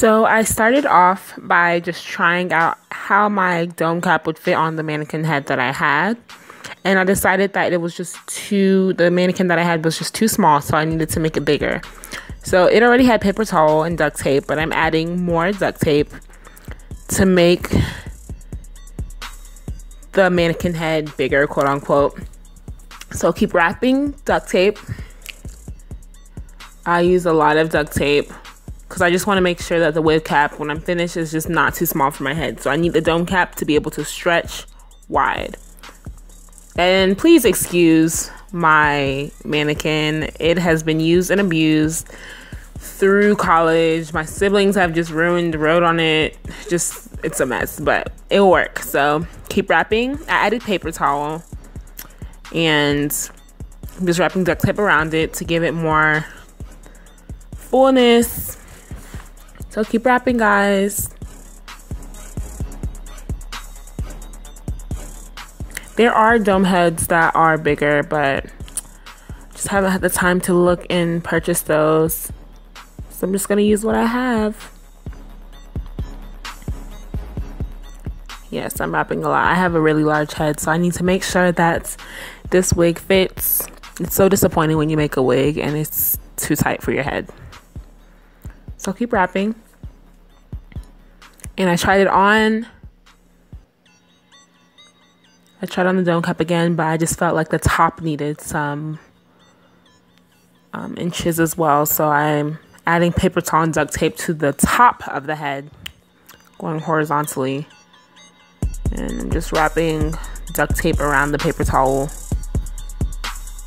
So I started off by just trying out how my dome cap would fit on the mannequin head that I had. And I decided that the mannequin that I had was just too small, so I needed to make it bigger. So it already had paper towel and duct tape, but I'm adding more duct tape to make the mannequin head bigger, quote unquote. So keep wrapping duct tape. I use a lot of duct tape because I just want to make sure that the wig cap, when I'm finished, is just not too small for my head. So I need the dome cap to be able to stretch wide. And please excuse my mannequin. It has been used and abused through college. My siblings have just ruined the road on it. It's a mess, but it'll work. So keep wrapping. I added paper towel and I'm just wrapping duct tape around it to give it more fullness. So keep wrapping, guys. There are dome heads that are bigger, but just haven't had the time to look and purchase those. So I'm just gonna use what I have. Yes, I'm wrapping a lot. I have a really large head, so I need to make sure that this wig fits. It's so disappointing when you make a wig and it's too tight for your head. So keep wrapping. And I tried it on. I tried on the dome cap again, but I just felt like the top needed some inches as well. So I'm adding paper towel and duct tape to the top of the head, going horizontally. And I'm just wrapping duct tape around the paper towel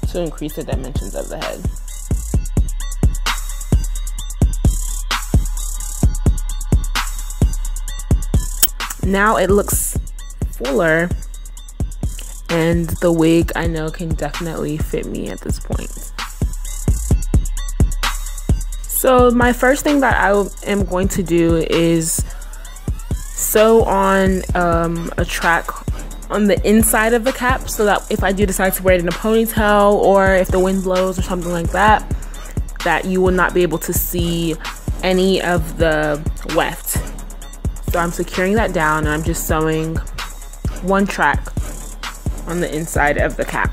to increase the dimensions of the head. Now it looks fuller, and the wig I know can definitely fit me at this point. So my first thing that I am going to do is sew on a track on the inside of the cap, so that if I do decide to wear it in a ponytail or if the wind blows or something like that, that you will not be able to see any of the weft. So I'm securing that down and I'm just sewing one track on the inside of the cap.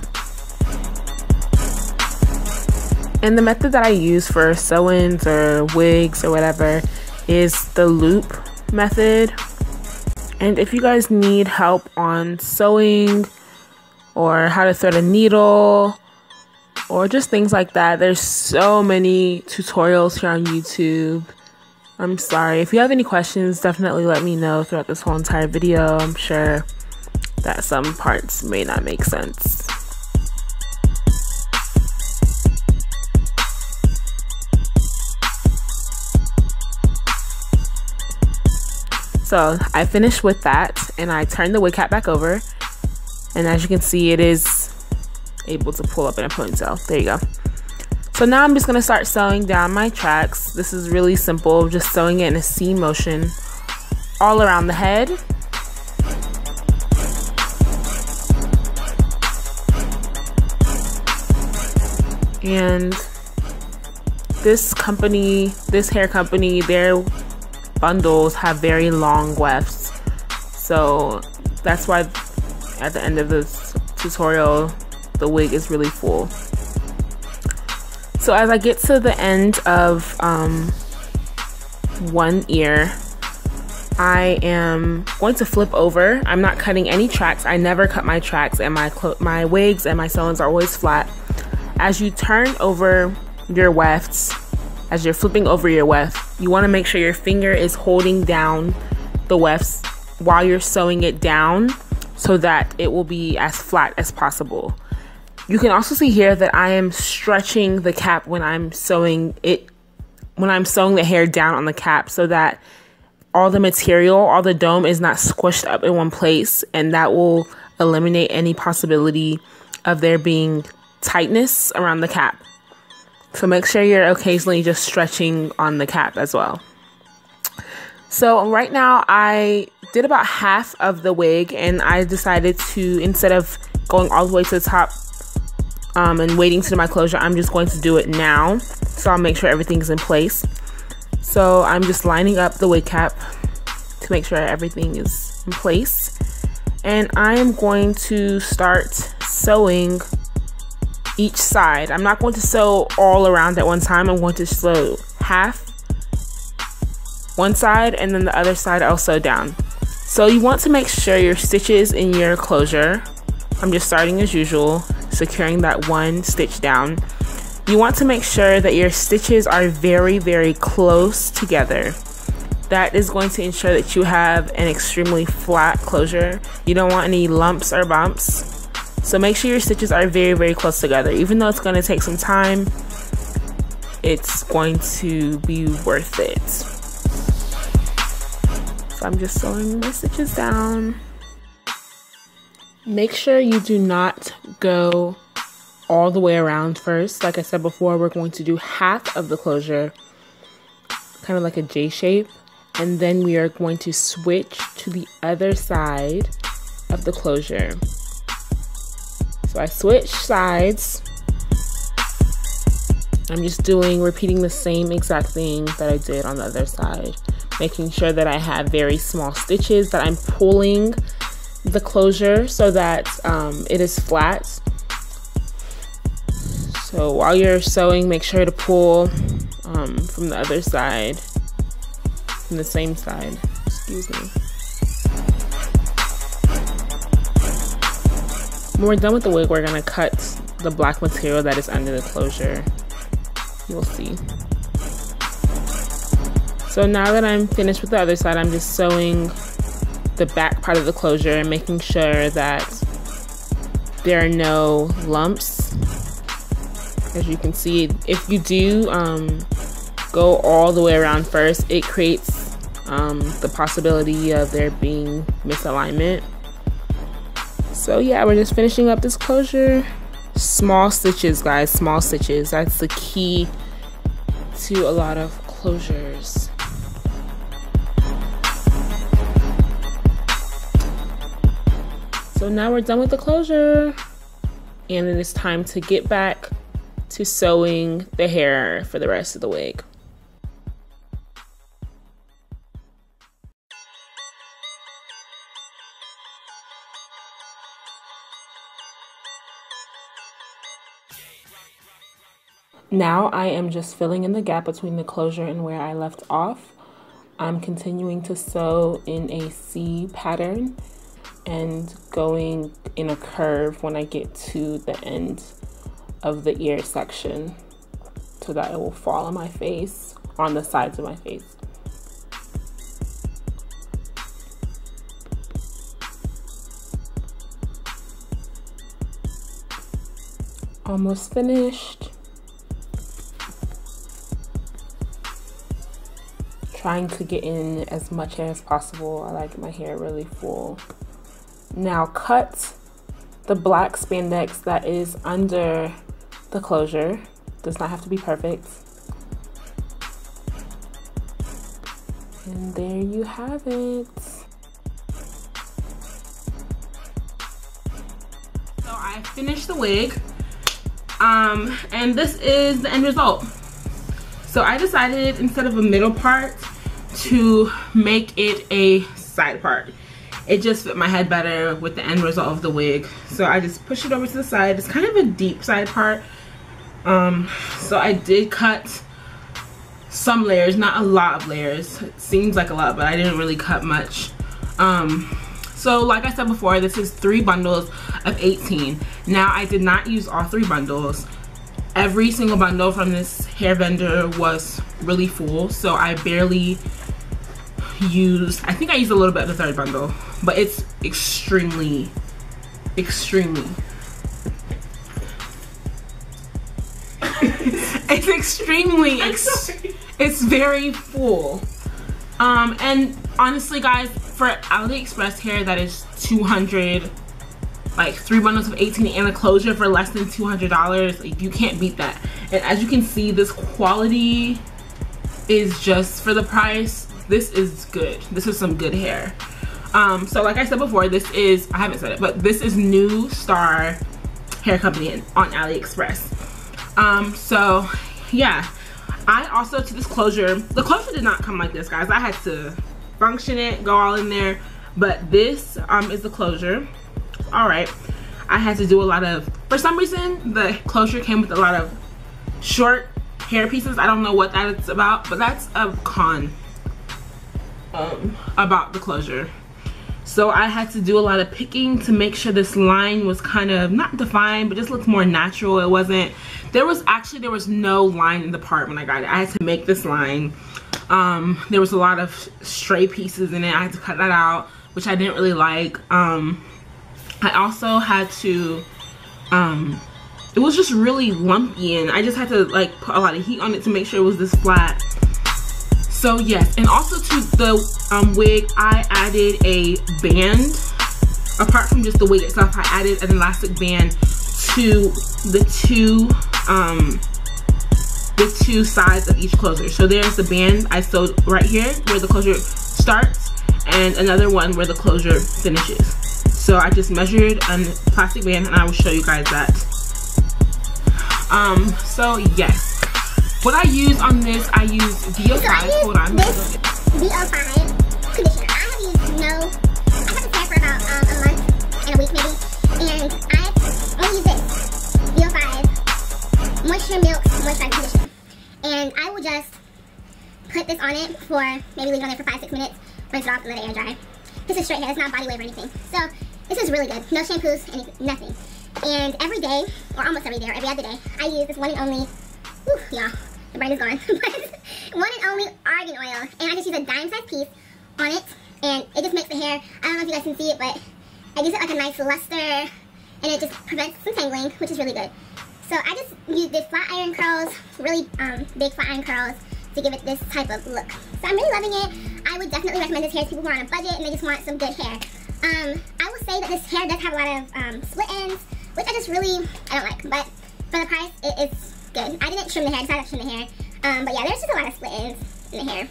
And the method that I use for sew-ins or wigs or whatever is the loop method. And if you guys need help on sewing or how to thread a needle or just things like that, there's so many tutorials here on YouTube. I'm sorry. If you have any questions, definitely let me know throughout this whole entire video. I'm sure that some parts may not make sense. So I finished with that and I turned the wig cap back over, and as you can see, it is able to pull up in a ponytail. There you go. So now I'm just going to start sewing down my tracks. This is really simple, just sewing it in a C motion all around the head. And this hair company, their bundles have very long wefts. So that's why at the end of this tutorial, the wig is really full. So as I get to the end of one ear, I am going to flip over. I'm not cutting any tracks. I never cut my tracks, and my wigs and my sew-ins are always flat. As you turn over your wefts, as you're flipping over your weft, you want to make sure your finger is holding down the wefts while you're sewing it down so that it will be as flat as possible. You can also see here that I am stretching the cap when I'm sewing the hair down on the cap, so that all the material, all the dome is not squished up in one place, and that will eliminate any possibility of there being tightness around the cap. So make sure you're occasionally just stretching on the cap as well. So right now I did about half of the wig, and I decided to, instead of going all the way to the top and waiting to do my closure, I'm just going to do it now. So I'll make sure everything's in place. So I'm just lining up the wig cap to make sure everything is in place. And I am going to start sewing each side. I'm not going to sew all around at one time. I'm going to sew half one side, and then the other side I'll sew down. So you want to make sure your stitches in your closure, I'm just starting as usual, securing that one stitch down. You want to make sure that your stitches are very, very close together. That is going to ensure that you have an extremely flat closure. You don't want any lumps or bumps. So make sure your stitches are very, very close together. Even though it's going to take some time, it's going to be worth it. So I'm just sewing my stitches down. Make sure you do not go all the way around first. Like I said before, we're going to do half of the closure, kind of like a J shape, and then we are going to switch to the other side of the closure. So I switch sides. I'm just repeating the same exact thing that I did on the other side, making sure that I have very small stitches, that I'm pulling the closure so that it is flat. So while you're sewing, make sure to pull from the other side, from the same side, excuse me. When we're done with the wig, we're gonna cut the black material that is under the closure. You'll see. So now that I'm finished with the other side, I'm just sewing the back part of the closure and making sure that there are no lumps. As you can see, if you do go all the way around first, it creates the possibility of there being misalignment. So yeah, we're just finishing up this closure. Small stitches, guys, small stitches. That's the key to a lot of closures. So now we're done with the closure, and it is time to get back to sewing the hair for the rest of the wig. Now I am just filling in the gap between the closure and where I left off. I'm continuing to sew in a C pattern and going in a curve when I get to the end of the ear section, so that it will fall on my face, on the sides of my face. Almost finished. Trying to get in as much hair as possible. I like my hair really full. Now cut the black spandex that is under the closure. Does not have to be perfect. And there you have it. So I finished the wig, and this is the end result. So I decided, instead of a middle part, to make it a side part. it just fit my head better with the end result of the wig. So I just pushed it over to the side. It's kind of a deep side part. So I did cut some layers, not a lot of layers. It seems like a lot, but I didn't really cut much. So like I said before, this is 3 bundles of 18. Now I did not use all 3 bundles. Every single bundle from this hair vendor was really full, so I barely used, I think I used a little bit of the 3rd bundle, but it's extremely it's extremely it's very full. And honestly guys, for AliExpress hair that is 200, like 3 bundles of 18 and a closure for less than $200, like, you can't beat that. And as you can see, this quality is just, for the price, this is good. This is some good hair. So like I said before, this is, I haven't said it, but this is New Star Hair Company on AliExpress. So yeah, I also, to this closure, the closure did not come like this, guys. I had to function it, go all in there, but this is the closure. All right, I had to do a lot of, for some reason the closure came with a lot of short hair pieces. I don't know what that is about, but that's a con about the closure. So I had to do a lot of picking to make sure this line was kind of not defined, but just looked more natural. It wasn't, there was no line in the part when I got it. I had to make this line. There was a lot of stray pieces in it. I had to cut that out, which I didn't really like. I also had to, it was just really lumpy, and I just had to like put a lot of heat on it to make sure it was this flat. So yes, and also to the wig, I added a band. Apart from just the wig itself, I added an elastic band to the two sides of each closure. So there's the band I sewed right here where the closure starts, and another one where the closure finishes. So I just measured a plastic band, and I will show you guys that. So yes. What I use on this, I use VO5. Hold on. This VO5 conditioner. I have used I've had this hair for about a month and a week maybe, and I only use this VO5 Moisture Milk Moisturizing Conditioner. And I will just put this on it for, maybe leave it on there for 5-6 minutes, rinse it off and let it air dry. This is straight hair, it's not body wave or anything. So this is really good. No shampoos, anything, nothing. And every day, or almost every day, or every other day, I use this one and only, y'all. The brain is gone. One and only argan oil. And I just use a dime-sized piece on it. And it just makes the hair, I don't know if you guys can see it, but I use it like a nice luster. And it just prevents some tangling, which is really good. So I just use this flat iron curls, really big flat iron curls, to give it this type of look. So I'm really loving it. I would definitely recommend this hair to people who are on a budget and they just want some good hair. I will say that this hair does have a lot of split ends, which I don't like. But for the price, it is good. I didn't trim the hair, I decided to trim the hair. But yeah, there's just a lot of split ends in the hair.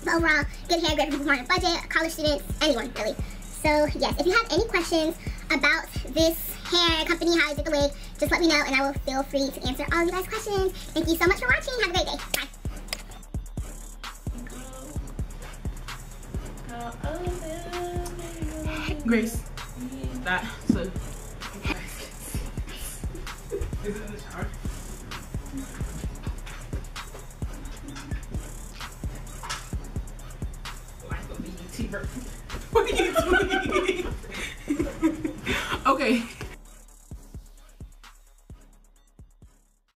But overall, good hair, great for people who are on a budget, college students, anyone really. So yes, if you have any questions about this hair company, how I did the wig, just let me know and I will feel free to answer all of you guys' questions. Thank you so much for watching. Have a great day. Bye. Grace, that, so, is it in the shower? What are you doing? Okay.